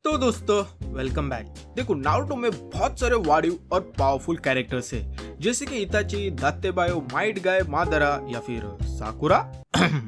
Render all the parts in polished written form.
तो दोस्तों welcome back. देखो नारुतो में बहुत सारे वाडिव और पावरफुल कैरेक्टर्स है, जैसे कि इताची, दात्तेबायो, माइट गाय, मादरा या फिर साकुरा।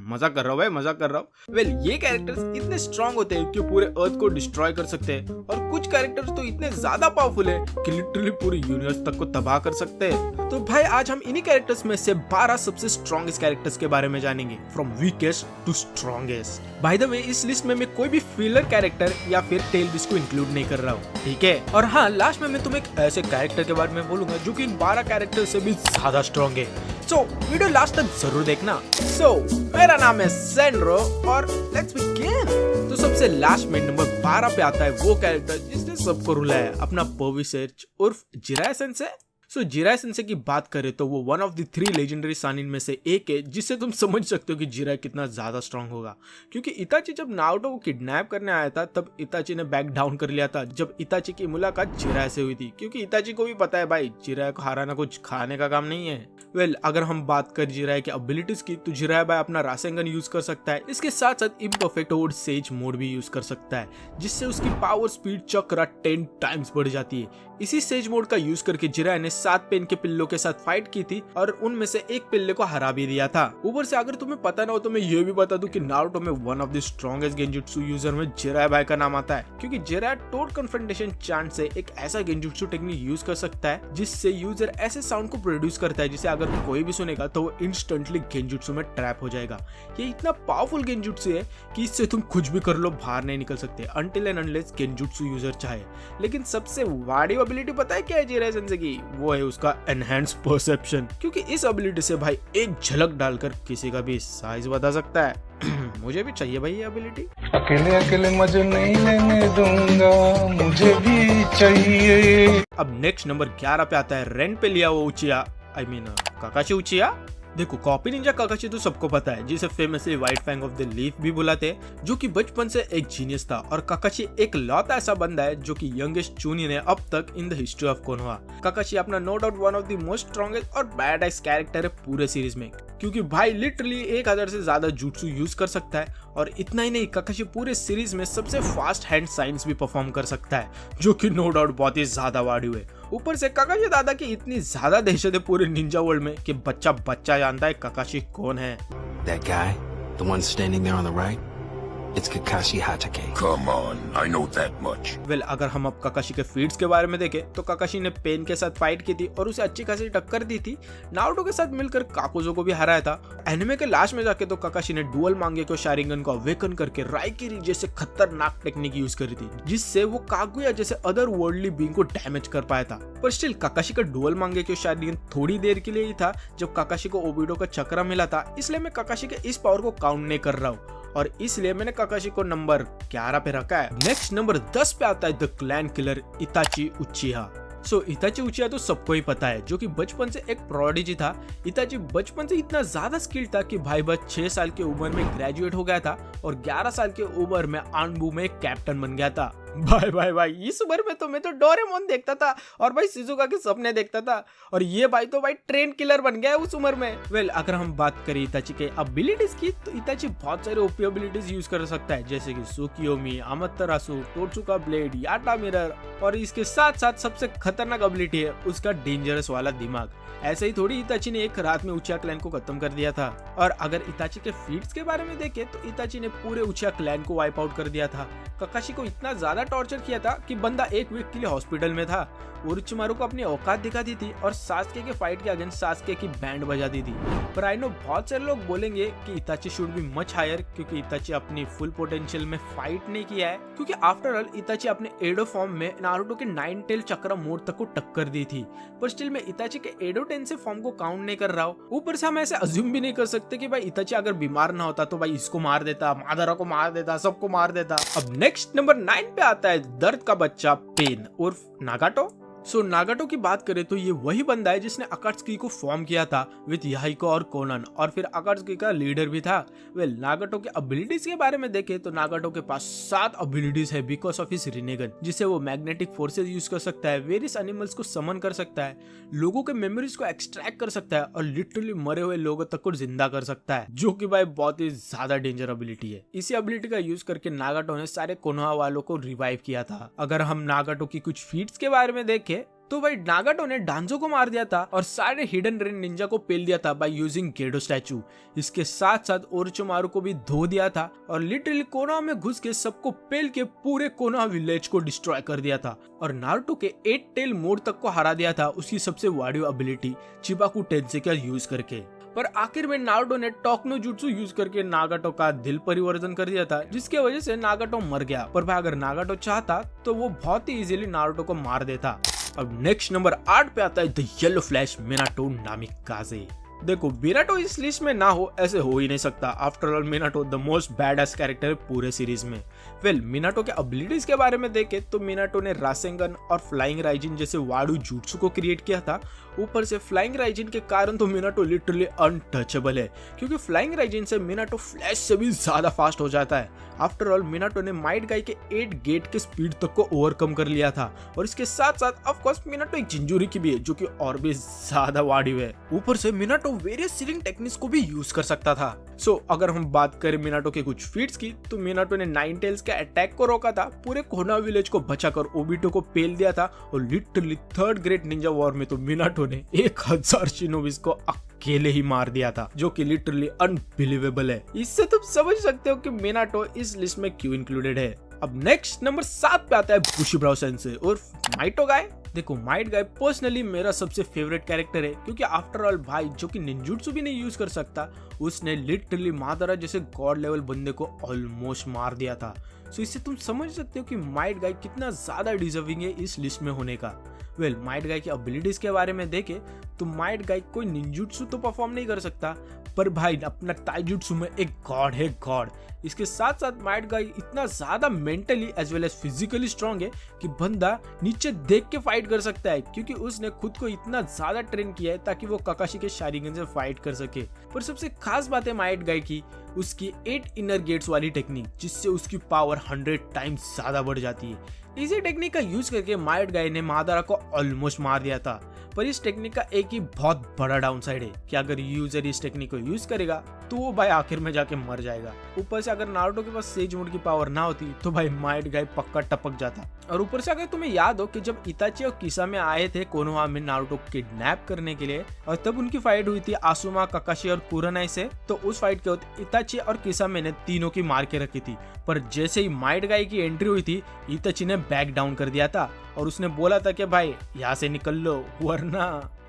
मजाक कर रहा हूँ भाई, मजाक कर रहा हूँ। वेल ये कैरेक्टर्स इतने स्ट्रांग होते हैं कि पूरे अर्थ को डिस्ट्रॉय कर सकते हैं, और कुछ कैरेक्टर्स तो इतने ज्यादा पावरफुल है कि लिटरली पूरी यूनिवर्स तक को तबाह कर सकते हैं। तो भाई आज हम इन्हीं कैरेक्टर्स में से 12 सबसे स्ट्रॉन्गेस्ट कैरेक्टर्स के बारे में जानेंगे, from weakest to strongest. By the way इस लिस्ट में मैं कोई भी फिलर कैरेक्टर या फिर टेल बिस को इंक्लूड नहीं कर रहा हूँ, ठीक है। और हाँ, लास्ट में मैं तुम्हें एक ऐसे कैरेक्टर के बारे में बोलूंगा जो कि इन 12 कैरेक्टर से भी ज्यादा स्ट्रॉन्ग है। सो वीडियो लास्ट तक जरूर देखना। सो मेरा नाम है सेंड्रो और लेट्स बिगिन। तो सबसे लास्ट में नंबर 12 पे आता है वो कैरेक्टर जिसने सबको रुलाया, अपना पर्विसेच उर्फ जिराया सेंसे। सो जिराया सेंसे की बात करें तो वो one of the 3 legendary Sannin में से एक है, जिससे तुम समझ सकते हो कि जिराया कितना ज्यादा स्ट्रांग होगा। क्योंकि इताची जब नारुतो को किडनैप करने आया था तब इताची ने बैक डाउन कर लिया था जब इताची की मुलाकात जिराया से हुई थी, क्योंकि इताची को भी पता है भाई जिराया को हराना कुछ खाने का काम नहीं है। वेल अगर हम बात कर जिराया की एबिलिटीज की तो जिराया भाई अपना रासेंगन यूज कर सकता है, इसके साथ साथ इम्परफेक्ट और सेज मोड भी यूज कर सकता है, जिससे उसकी पावर स्पीड चक्रा 10 टाइम्स बढ़ जाती है। इसी सेज मोड का यूज करके जिराया ने 7 पेन के पिल्लों के साथ फाइट की थी और उनमें से एक पिल्ले को हरा भी दिया था। ऊपर से अगर तुम्हें पता ना हो तो मैं ये भी बता दूं कि नारुतो में one of the strongest genjutsu user में जिराया भाई का नाम आता है, क्योंकि जिराया टोट कन्फ्रंटेशन चांट से एक ऐसा गेंजुत्सु टेक्निक यूज कर सकता है जिससे यूजर ऐसे साउंड को प्रोड्यूस करता है जिसे अगर कोई भी सुनेगा तो वो इंस्टेंटली गेंजुत्सु में ट्रैप हो जाएगा। ये इतना पावरफुल गेंजुत्सु है कि इससे तुम कुछ भी कर लो बाहर नहीं निकल सकते until and unless genjutsu user चाहे। लेकिन सबसे वाडिव एबिलिटी पता है क्या है जिराया सेंसे की? वो है उसका एनहांस परसेप्शन, क्योंकि इस एबिलिटी से भाई एक झलक डालकर किसी का भी साइज बता सकता है। मुझे भी चाहिए भाई ये एबिलिटी। अकेले अकेले मजे नहीं लेने दूंगा, मुझे भी चाहिए। अब नेक्स्ट नंबर 11 पे आता है रेन पे लिया वो उचिया, आई मीन काकाशी उचिया। देखो कॉपी निंजा काकाशी तो सबको पता है, जिसे famously white fang of the leaf भी बुलाते हैं, जो कि बचपन से एक जीनियस था। और काकाशी एक लौता ऐसा बंदा है जो कि यंगेस्ट चूनी ने अब तक in the history of Konoha. Kakashi अपना no doubt one of the most strongest और बैड आइस कैरेक्टर है पूरे सीरीज में, क्योंकि भाई लिटरली 1000 से ज्यादा जुट्सु यूज कर सकता है। और इतना ही नहीं, काकाशी पूरे सीरीज में सबसे फास्ट हैंड साइंस भी परफॉर्म कर सकता है, जो कि नो डाउट बहुत ही ज्यादा वाडिव है। ऊपर से काकाशी दादा की इतनी ज्यादा दहशत है पूरे निंजा वर्ल्ड में कि बच्चा बच्चा जानता है काकाशी कौन है। That guy, the one standing there on the right, it's Kakashi Hatake. Come on, I know that much. Well अगर हम अब काकाशी के फीट्स के बारे में देखें तो काकाशी ने पेन के साथ फाइट की थी और उसे अच्छी खासी टक्कर दी थी। नारुतो के साथ मिलकर काकुजो को भी हराया था। एनिमे के लास्ट में जाके तो काकाशी ने डुअल मांगेक्यो शारिंगन को अवेकन करके राइकिरी जैसे खतरनाक टेक्निक यूज करी थी, जिससे वो कागुया जैसे अदर वर्ल्डली बीइंग को डैमेज कर पाया था। पर स्टिल काकाशी का डुअल मांगेक्यो शारिंगन थोड़ी देर के लिए ही था जब काकाशी को ओबिडो का चक्रा मिला था, इसलिए मैं काकाशी के इस पावर को काउंट नहीं कर रहा हूँ और इसलिए मैंने काकाशी को नंबर 11 पे रखा है। नेक्स्ट नंबर 10 पे आता है द क्लैन किलर इताची उचिहा। सो इताची उचिहा तो सबको ही पता है, जो कि बचपन से एक प्रोडिजी था। इताची बचपन से इतना ज्यादा स्किल्ड था कि भाई बस 6 साल की उम्र में ग्रेजुएट हो गया था और 11 साल की उम्र में आनबू में कैप्टन बन गया था। भाई इस उम्र में तो मैं तो डोरेमोन देखता था और भाई शिजुका के सपने देखता था, और ये भाई तो भाई ट्रेन किलर बन गया है उस उम्र में। वेल अगर हम बात करें इताची के एबिलिटीज की तो इताची बहुत सारे ओपी एबिलिटीज यूज कर सकता है, जैसे कि सुकियोमी, अमत्तरासु, टोत्सुका ब्लेड, याटा मिरर, और इसके साथ साथ सबसे खतरनाक एबिलिटी है उसका डेंजरस वाला दिमाग। ऐसे ही थोड़ी इताची ने एक रात में उचिया क्लैन को खत्म कर दिया था। और अगर इताची के फीट्स के बारे में देखें तो इताची ने पूरे उचिया क्लैन को वाइप आउट कर दिया था। काकाशी को इतना ज्यादा टॉर्चर किया था कि बंदा एक वीक के लिए हॉस्पिटल में था। ओरोचिमारू को अपनी औकात दिखा दी थी और सास्के के फाइट के अगेंस्ट सास्के की बैंड बजा दी थी। पर आई नो बहुत सारे लोग बोलेंगे कि Itachi should be much higher, क्योंकि इताची अपनी फुल पोटेंशियल में फाइट नहीं किया है, क्योंकि आफ्टर ऑल इताची अपने एडो फॉर्म में नारुतो के 9 टेल चक्रा मोड तक को टक्कर दी थी। पर स्टिल मैं इताची के एडो टेंसे फॉर्म को काउंट नहीं कर रहा हूँ। ऊपर से हम ऐसे अज्यूम भी नहीं कर सकते कि भाई इताची अगर बीमार ना होता तो भाई इसको मार देता, मादरा को मार देता, सबको मार देता। अब नेक्स्ट नंबर 9 पे आता है दर्द का बच्चा पेन उर्फ नागाटो। सो नागाटो की बात करें तो ये वही बंदा है जिसने अकात्सुकी को फॉर्म किया था विद याहिको और कोनन, और फिर अकात्सुकी का लीडर भी था। वेल नागाटो के एबिलिटीज के बारे में देखें तो नागाटो के पास 7 एबिलिटीज है बिकॉज ऑफ हिज रिनेगन, जिससे वो मैग्नेटिक फोर्सेस यूज कर सकता है, वेरियस एनिमल्स को समन कर सकता है, लोगों के मेमोरीज को एक्सट्रैक्ट कर सकता है और लिटरली मरे हुए लोगों तक को जिंदा कर सकता है, जो कि भाई बहुत ही ज्यादा डेंजर एबिलिटी है। इसी एबिलिटी का यूज करके नागाटो ने सारे कोनोहा वालों को रिवाइव किया था। अगर हम नागाटो की कुछ फीट्स के बारे में देखें तो भाई नागाटो ने डांजो को मार दिया था और सारे हिडन रेन निंजा को पेल दिया था बाय यूजिंग गेडो स्टैचू। इसके साथ साथ ओरोचिमारू को भी धो दिया था और लिटरली कोनोहा में घुस के सबको पेल के पूरे कोनोहा विलेज को डिस्ट्रॉय कर दिया था और नारुतो के 8 टेल मोड तक को हरा दिया था उसकी सबसे वाडियो एबिलिटी चिबाकू टेंसे का यूज करके। पर आखिर में नारुतो ने टोकनो जुत्सु यूज करके नागाटो का दिल परिवर्तन कर दिया था, जिसके वजह से नागाटो मर गया। पर भाई अगर नागाटो चाहता तो वो बहुत ही इजीली नारुतो को मार देता। अब नेक्स्ट नंबर 8 पे आता है द येलो फ्लैश मिनाटो नामिकाजे। देखो मिनाटो इस लिस्ट में ना हो ऐसे हो ही नहीं सकता। After all Minato the most badass character है पूरे सीरीज में। वेल मिनाटो के एबिलिटीज के बारे में देखें तो मिनाटो ने रासेंगन और फ्लाइंग राइजिन जैसे वाडू जुट्सु को क्रिएट किया था। ऊपर से फ्लाइंग राइजिन के कारण तो मिनाटो लिटरली अनटचेबल है, क्योंकि फ्लाइंग राइजिन से मिनाटो फ्लैश से भी ज्यादा फास्ट हो जाता है। आफ्टर ऑल मिनाटो ने माइट गाई के 8 गेट के स्पीड तक को ओवरकम कर लिया था और इसके साथ साथ ऑफ कोर्स मिनाटो एक जिंजुरी की भी है जो कि और भी ज्यादा वाडिव है। ऊपर से मिनाटो वेरियस सीलिंग टेक्निक्स को भी यूज कर सकता था। सो अगर हम बात करें मिनाटो के कुछ फीट्स की तो मिनाटो ने 9 टेल्स के अटैक को रोका था, पूरे कोनोहा विलेज को बचाकर ओबिटो को पेल दिया था और literally 3rd great Ninja war में तो मिनाटो ने 1000 शिनोबिस को अकेले ही मार दिया था, जो कि लिटरली अनबिलीवेबल है। इससे तुम समझ सकते हो कि मिनाटो इस लिस्ट में क्यों इंक्लूडेड है। अब नेक्स्ट नंबर 7 पे आता है बुशिब्राओ सेंसे और माइटो गाय। देखो माइट गाय पर्सनली मेरा सबसे फेवरेट कैरेक्टर है, क्योंकि आफ्टर ऑल भाई जो कि निंजुत्सु भी नहीं यूज कर सकता, उसने लिटरली मादारा जैसे गॉड लेवल बंदे को ऑलमोस्ट मार दिया था। सो इससे तुम समझ सकते हो कि माइट गाय कितना ज्यादा डिजर्विंग है इस लिस्ट में होने का। वेल माइट गाय की एबिलिटीज के बारे में देखें तो माइट गाय कोई निंजुत्सु तो परफॉर्म नहीं कर सकता, पर भाई अपना ताइजुत्सु में एक गॉड है गॉड। इसके साथ साथ माइट गाय इतना ज्यादा mentally as well as physically strong है कि बंदा नीचे देख के फाइट कर सकता है, क्योंकि उसने खुद को इतना ज्यादा ट्रेन किया है ताकि वो काकाशी के शारिगन से फाइट कर सके। पर सबसे खास बात है माइट गाय की उसकी 8 इनर गेट्स वाली टेक्निक, जिससे उसकी पावर 100 टाइम्स ज्यादा बढ़ जाती है। इसी टेक्निक का यूज करके माइट गाय ने मादारा को ऑलमोस्ट मार दिया था। पर इस टेक्निक का एक ही बहुत बड़ा डाउन साइड है कि अगर यूजर इस टेक्निक को यूज करेगा तो वो भाई आखिर में जाके मर जाएगा। ऊपर से अगर नारुतो के पास सेज मोड की पावर ना होती तो भाई माइट गाय पक्का टपक जाता। और ऊपर से अगर तुम्हें याद हो कि जब इताची और किसामे आए थे कोनोहा में नारुतो को किडनैप करने के लिए और तब उनकी फाइट हुई थी आसुमा, काकाशी और कुरानाई से, तो उस फाइट के वक्त इताची और किसामे ने तीनों की मार के रखी थी। पर जैसे ही माइट गाय की एंट्री हुई थी इताची ने बैक डाउन कर दिया था और उसने बोला था कि भाई यहाँ से निकल लो वरना।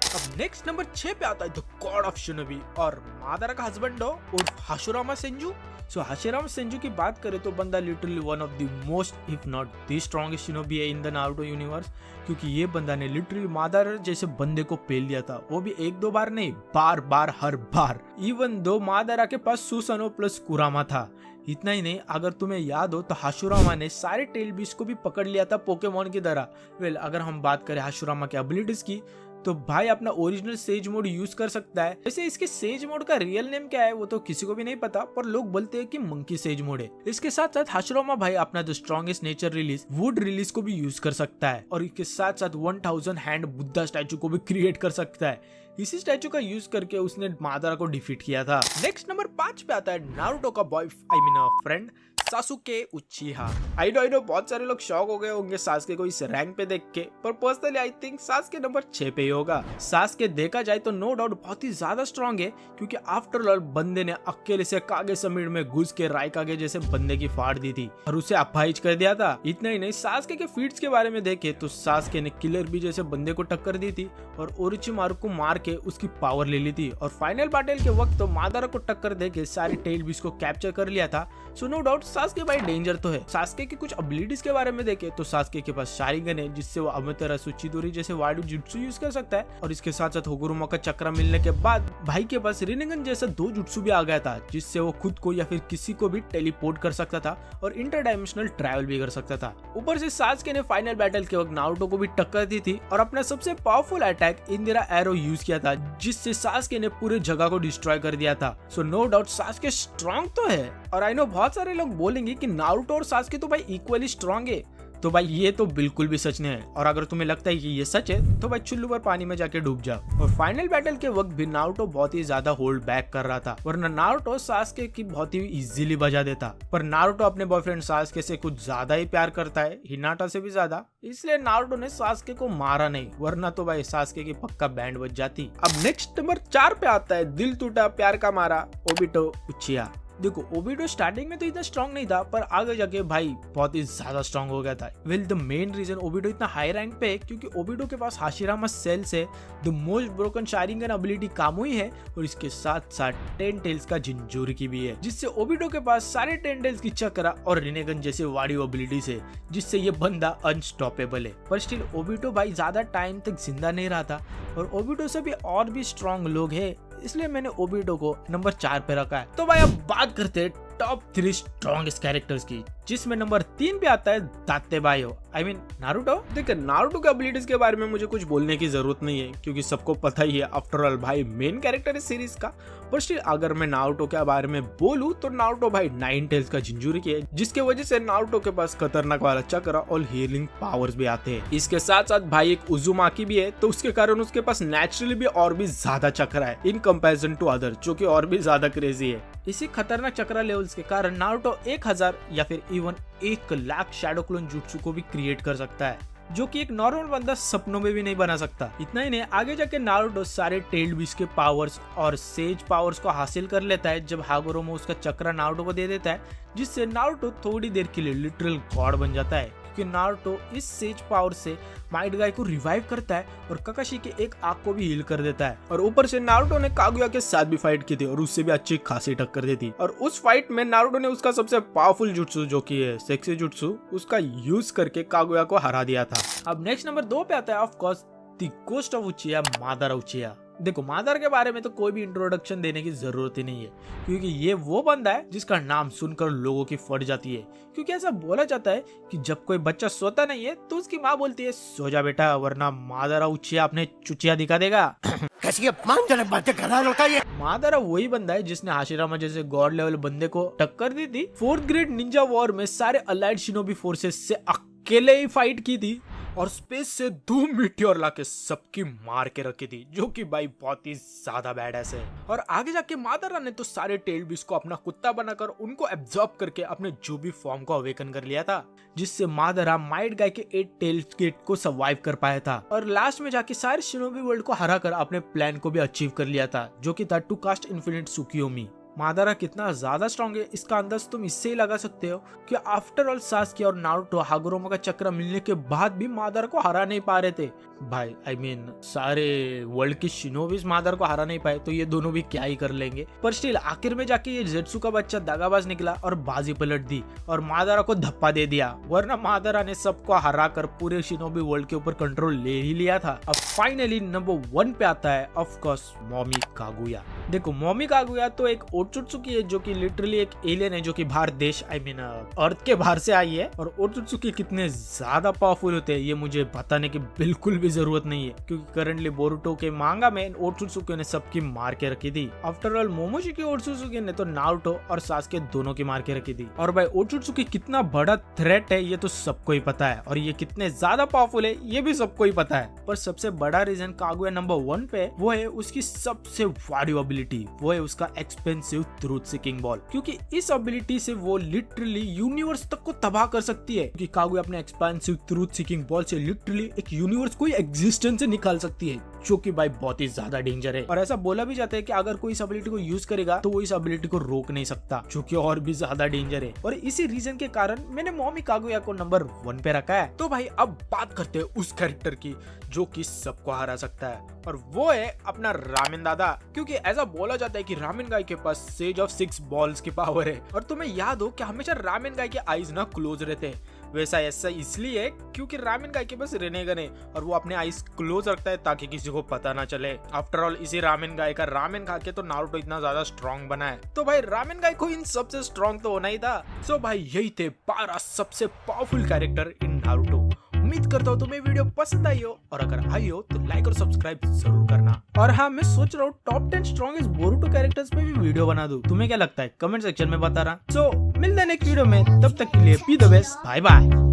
अब नेक्स्ट नंबर 6 पे आता है द गॉड ऑफ शिनोबी और मादारा का हस्बैंड हो और हाशुरामा सेंजू। सो हाशिरामा सेंजू की बात करें तो बंदा literally one of the most if not the strongest shinobi है इन द नारुतो यूनिवर्स, क्योंकि ये बंदा ने लिटरली मादारा जैसे बंदे को पेल दिया था, वो भी 1-2 बार नहीं, बार बार हर बार। इवन दो मादारा के पास सुसानो प्लस कुरामा था। इतना ही नहीं, अगर तुम्हें याद हो तो हाशुरामा ने सारे टेल बीस्ट को भी पकड़ लिया था पोकेमॉन की तरह। वेल अगर हम बात करें हाशुरामा के एबिलिटीज की तो भाई अपना ओरिजिनल सेज मोड यूज कर सकता है। वैसे इसके सेज मोड का रियल नेम क्या है वो तो किसी को भी नहीं पता, पर लोग बोलते हैं कि मंकी सेज मोड है। इसके साथ साथ हाशुरामा भाई अपना the strongest nature release would release को भी यूज कर सकता है और इसके साथ साथ 1000 हैंड बुद्धा स्टैचू को भी क्रिएट कर सकता है। इसी स्टैचू का यूज करके उसने मादारा को डिफीट किया था। नेक्स्ट नंबर 5 पे आता है नारुतो का बॉय फ्रेंड सासुके उचिहा। आई नो बहुत सारे लोग शॉक हो गए होंगे सासुके को इस रैंक पे देख के, पर पर्सनली आई थिंक सासुके नंबर 6 पे ही होगा। सासुके देखा जाए तो नो डाउट बहुत ही ज्यादा स्ट्रॉन्ग है, क्योंकि आफ्टर ऑल बंदे ने अकेले से कागे समीर में घुस के राइकागे जैसे बंदे की फाड़ दी थी और उसे अपाहिज कर दिया था। इतना ही नहीं, सासुके के फीट्स के बारे में देखे तो सासुके ने किलर बी जैसे बंदे को टक्कर दी थी और ओरोचिमारू को मार के उसकी पावर ले ली थी, और फाइनल बैटल के वक्त तो मादारा को टक्कर देके सारे टेल बीस्ट को कैप्चर कर लिया था। सो नो डाउट सास्के भाई डेंजर तो है। सास्के की कुछ एबिलिटीज के बारे में देखें तो सास्के के पास शारिंगन है जिससे वो अमेतेरासु चिदोरी जैसे वाडू जुट्सु यूज कर सकता है, और इसके साथ साथ होगुरुमा का चक्र मिलने के बाद भाई के पास रिनेगन जैसा 2 जुट्सु भी आ गया था जिससे वो खुद को या फिर किसी को भी टेलीपोर्ट कर सकता था और इंटरडायमेंशनल ट्रैवल भी कर सकता था। ऊपर से सास्के ने फाइनल बैटल के वक्त नारुतो को भी टक्कर दी थी और अपना सबसे powerful attack Indira arrow use किया था जिससे सास्के ने पूरे जगह को डिस्ट्रॉय कर दिया था। So no doubt Sasuke strong तो है, और आई नो बहुत सारे लोग बोलेंगे कि नारुतो और सास्के तो भाई इक्वली स्ट्रॉन्ग है, तो भाई ये तो बिल्कुल भी सच नहीं है। और अगर तुम्हें लगता है कि ये सच है तो भाई चुल्लू पर पानी में जाके डूब जाओ। और फाइनल बैटल के वक्त भी नारुतो बहुत ही ज्यादा होल्ड बैक कर रहा था, वरना नारुतो सास्के की बहुत ही इजीली बजा देता। पर नारुतो अपने बॉयफ्रेंड सास्के से कुछ ज्यादा ही प्यार करता है, हिनाटा से भी ज्यादा, इसलिए नारुतो ने सास्के को मारा नहीं, वरना तो भाई सास्के की पक्का बैंड बज जाती। अब नेक्स्ट नंबर 4 पे आता है दिल टूटा प्यार का मारा, ओबिटो उचिया। देखो ओबिटो स्टार्टिंग में तो इतना स्ट्रॉन्ग नहीं था, पर आगे जाके भाई बहुत ही ज्यादा स्ट्रॉन्ग हो गया था। Well the main reason Obito इतना हाई रैंक पे है क्योंकि ओबिटो के पास हाशिरामा सेल से the most broken Sharingan ability Kamui है, और इसके साथ साथ 10 टेल्स का जिंजूरी भी है जिससे ओबिटो के पास सारे 10 टेल्स की चक्रा और रिनेगन जैसे वाडियो एबिलिटीज है जिससे ये बंदा अनस्टॉपेबल है। पर स्टिल ओबिटो भाई ज्यादा टाइम तक जिंदा नहीं रहा था, और ओबिटो से भी और भी स्ट्रॉन्ग लोग है, इसलिए मैंने ओबिटो को नंबर 4 पे रखा है। तो भाई अब बात करते हैं टॉप 3 स्ट्रॉन्गेस्ट कैरेक्टर्स की, जिसमें नंबर 3 पे आता है दातेबायो, आई मीन नारुतो। देखिए नारुतो के एबिलिटीज के बारे में मुझे कुछ बोलने की जरूरत नहीं है क्योंकि सबको पता ही है, आफ्टर ऑल भाई मेन कैरेक्टर है सीरीज का। पर स्टिल अगर मैं नारुतो के बारे में बोलूं तो नारुतो भाई 9 टेल्स का जिंजूरी है जिसके वजह से नारुतो के पास खतरनाक वाला चक्र और हीलिंग पावर्स भी आते हैं। इसके साथ साथ भाई एक उजुमाकी भी है, तो उसके कारण उसके पास नेचुरली भी और भी ज्यादा चक्र है इन कंपैरिजन टू अदर, जो कि और भी ज्यादा क्रेजी है। इसी खतरनाक चक्र लेवल्स के कारण नारुतो 1000 या फिर इवन 1 लाख शैडो क्लोन जुट्सु को भी क्रिएट कर सकता है, जो कि एक नॉर्मल बंदा सपनों में भी नहीं बना सकता। इतना ही नहीं, आगे जाके नारुतो सारे टेल्ड बीस्ट के पावर्स और सेज पावर्स को हासिल कर लेता है जब हागोरोमो उसका चक्र नारुतो को दे देता है, जिससे नारुतो थोड़ी देर के लिए लिटरल गॉड बन जाता है क्योंकि नारुतो इस सेज पावर से माइट गाय को रिवाइव करता है और काकाशी के एक आंख को भी हील कर देता है। और ऊपर से नारुतो ने कागुया के साथ भी फाइट की थी और उससे भी अच्छी खासी टक्कर दी थी, और उस फाइट में नारुतो ने उसका सबसे पावरफुल जुट्सु जो कि है सेक्सी जुट्सु, उसका यूज करके कागुया को हरा दिया था। अब नेक्स्ट नंबर 2 पे आता है of course the ghost of Uchiha, Madara Uchiha. देखो मादर के बारे में तो कोई भी इंट्रोडक्शन देने की जरूरत ही नहीं है क्योंकि ये वो बंदा है जिसका नाम सुनकर लोगों की फट जाती है, क्योंकि ऐसा बोला जाता है कि जब कोई बच्चा सोता नहीं है तो उसकी माँ बोलती है सो जा बेटा वरना मादारा उचिया अपने चुचिया दिखा देगा। कैसी अपमानजनक बातें कर रहा है लड़का ये। मादारा वही बंदा है जिसने हाशिरामा जैसे गॉड लेवल बंदे को टक्कर दी थी। 4th ग्रेड निंजा वॉर में सारे अलाइड शिनोबी फोर्सेस से अकेले ही फाइट की थी और स्पेस से धूम मीटियोर लाके सबकी मार के रखी थी, जो कि भाई बहुत ही ज्यादा बैडएस है। और आगे जाके मादारा ने तो सारे टेल बीस्ट को अपना कुत्ता बनाकर उनको एब्जॉर्ब करके अपने जो भी फॉर्म को अवेकन कर लिया था, जिससे मादारा माइट गाय के 8 टेल गेट को सर्वाइव कर पाया था और लास्ट में जाके सारे शिनोबी वर्ल्ड को हरा कर अपने प्लान को भी अचीव कर लिया था, जो कि था टू कास्ट इन्फिनिट सुकियोमी। मादारा कितना ज्यादा स्ट्रॉन्ग है इसका अंदाज तुम इससे ही लगा सकते हो कि आफ्टर ऑल सास्के और नारुतो हागुरोमा का चक्र मिलने के बाद भी मादारा को हरा नहीं पा रहे थे। भाई आई मीन सारे वर्ल्ड के शिनोबीज मादारा को हरा नहीं पाए तो ये दोनों भी क्या ही कर लेंगे। पर स्टिल आखिर में जाके ये जेट्सु का बच्चा दागाबाज निकला और बाजी पलट दी और मादारा को धप्पा दे दिया, वरना मादारा ने सबको हरा कर पूरे शिनोबी वर्ल्ड के ऊपर कंट्रोल ले ही लिया था। अब फाइनली नंबर 1 पे आता है ऑफ कोर्स मोमी कागुया। देखो मोमी कागुया तो एक ओत्सुत्सुकी है जो कि लिटरली एक एलियन है जो कि बाहर देश आई मीन अर्थ के बाहर से आई है, और ओत्सुत्सुकी कितने ज्यादा पावरफुल होते हैं ये मुझे बताने की बिल्कुल भी जरूरत नहीं है क्योंकि करंटली बोरुटो के मांगा में ओत्सुत्सुकी ने सबकी मार के रखी थी। आफ्टर ऑल मोमोशिकी ओत्सुत्सुकी ने तो नारुतो और सास्के दोनों की मार के रखी थी। और भाई ओत्सुत्सुकी कितना बड़ा थ्रेट है ये तो सबको ही पता है, और ये कितने ज्यादा पावरफुल है ये भी सबको ही पता है। पर सबसे बड़ा रीजन कागुया नंबर 1 पे वो है उसकी सबसे वाडियो एबिलिटी, वो है उसका एक्सपेंसिव ट्रूथ सीकिंग बॉल, क्योंकि इस एबिलिटी से वो लिटरली यूनिवर्स तक को तबाह कर सकती है। क्योंकि कागुया अपने एक्सपेंसिव ट्रूथ सीकिंग बॉल से लिटरली एक यूनिवर्स को एग्जिस्टेंस से निकाल सकती है। जो कि भाई बहुत ही ज्यादा डेंजर है। और ऐसा बोला भी जाता है कि अगर कोई इस एबिलिटी को यूज करेगा तो वो इस एबिलिटी को रोक नहीं सकता, जो कि और भी ज्यादा डेंजर है। और इसी रीजन के कारण मैंने मोमी कागुया को नंबर 1 पे रखा है। तो भाई अब बात करते हैं उस कैरेक्टर की जो कि सबको हरा सकता है, और वो है अपना रामेन दादा। क्योंकि ऐसा बोला जाता है कि रामेन गाय के पास सेज ऑफ 6 बॉल्स की पावर है। और तुम्हें याद हो कि हमेशा रामेन गाय के आईज ना क्लोज रहते हैं, वैसा ऐसा इसलिए क्योंकि रामेन गाय के पास रेनेगन है और वो अपने आईज क्लोज रखता है ताकि किसी को पता ना चले। आफ्टर ऑल इसी रामेन गाय का रामेन खा के तो नारुतो इतना ज्यादा स्ट्रॉन्ग बना है, तो भाई रामेन गाय को इन सबसे स्ट्रॉन्ग तो होना ही था। सो भाई यही थे 12 सबसे पावरफुल कैरेक्टर इन नारुतो। उम्मीद करता हूँ तुम्हें वीडियो पसंद आई हो, और अगर आई हो तो लाइक और सब्सक्राइब जरूर करना। और हाँ, मैं सोच रहा हूँ टॉप 10 स्ट्रॉन्गेस्ट बोरुटो कैरेक्टर्स पे भी वीडियो बना दूं। तुम्हें क्या लगता है कमेंट सेक्शन में बताना। सो मिलते हैं नेक्स्ट वीडियो में, तब तक के लिए be the best, bye bye.